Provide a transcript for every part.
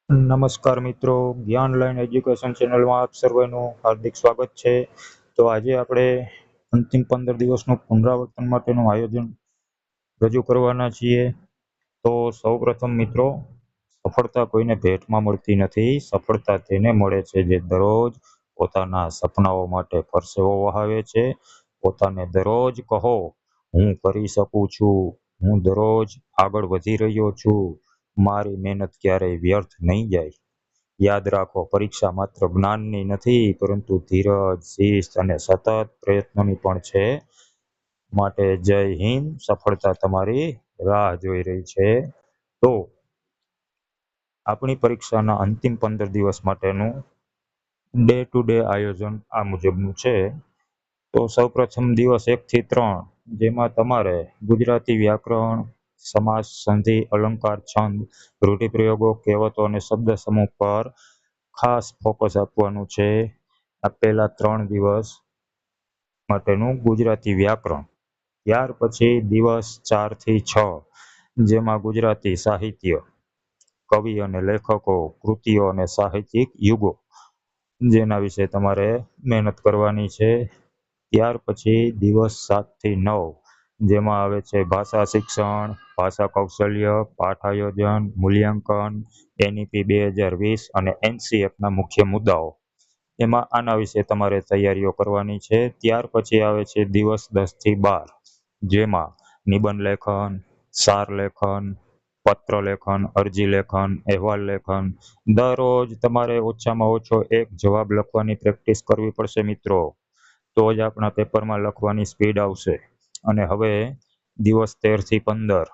નમસ્કાર મિત્રો, જ્ઞાન લર્ન એજ્યુકેશન ચેનલમાં આપ સર્વેનું હાર્દિક સ્વાગત છે. તો આજે આપણે અંતિમ 15 દિવસનું પુનરાવર્તન માટેનું આયોજન રજૂ કરવાના છીએ. તો સૌપ્રથમ મિત્રો, સફળતા કોઈને ભેટમાં મળતી નથી. સફળતા તેને મળે છે જે દરરોજ પોતાના સપનાઓ માટે પરસેવો વહાવે છે. પોતાને દરરોજ કહો, હું કરી શકું છું, હું દરરોજ આગળ વધી રહ્યો છું, મારી મહેનત ક્યારેય વ્યર્થ નહીં જાય. યાદ રાખો, પરીક્ષા માત્ર જ્ઞાનની નથી, પરંતુ ધીરજ, શિસ્ત અને સતત પ્રયત્નોની પણ છે. માટે જય હિન્દ. સફળતા તમારી રાહ જોઈ રહી છે. તો આપણી પરીક્ષાના અંતિમ 15 દિવસ માટેનું ડે ટુ ડે આયોજન આ મુજબનું છે. તો સૌપ્રથમ દિવસ 1 થી 3, જેમાં તમારે ગુજરાતી વ્યાકરણ, સમાસ, સંધિ, અલંકાર, છંદ, રૂઢિપ્રયોગો, કહેવતો અને શબ્દ સમૂહ પર ખાસ ફોકસ આપવાનું છે. આ પહેલા 3 દિવસ માટેનું ગુજરાતી વ્યાકરણ. ત્યાર પછી દિવસ 4 થી 6, જેમાં ગુજરાતી સાહિત્ય, કવિ અને લેખકો, કૃતિઓ અને સાહિત્યિક યુગો, જેના વિશે તમારે મહેનત કરવાની છે. ત્યાર પછી દિવસ 7 થી 9, જેમાં આવે છે ભાષા શિક્ષણ, ભાષા કૌશલ્ય, પાઠ આયોજન, મૂલ્યાંકન, NEP 2020 અને NCFના મુખ્ય મુદ્દાઓ. એમાં આના વિશે તમારે તૈયારીઓ કરવાની છે. ત્યાર પછી આવે છે દિવસ 10 થી 12, જેમાં નિબંધ લેખન, સાર લેખન, પત્ર લેખન, અરજી લેખન, અહેવાલ લેખન. દરરોજ તમારે ઓછામાં ઓછો એક જવાબ લખવાની પ્રેક્ટિસ કરવી પડશે મિત્રો. તો જ આપણા પેપરમાં લખવાની સ્પીડ આવશે. અને હવે દિવસ 13 થી 15,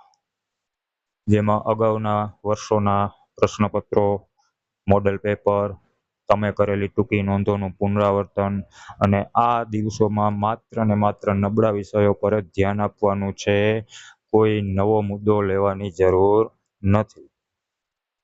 જેમાં અગાઉના વર્ષોના પ્રશ્નપત્રો, મોડેલ પેપર, તમે કરેલી ટૂંકી નોંધોનું પુનરાવર્તન. અને આ દિવસોમાં માત્ર ને માત્ર નબળા વિષયો પર જ ધ્યાન આપવાનું છે. કોઈ નવો મુદ્દો લેવાની જરૂર નથી.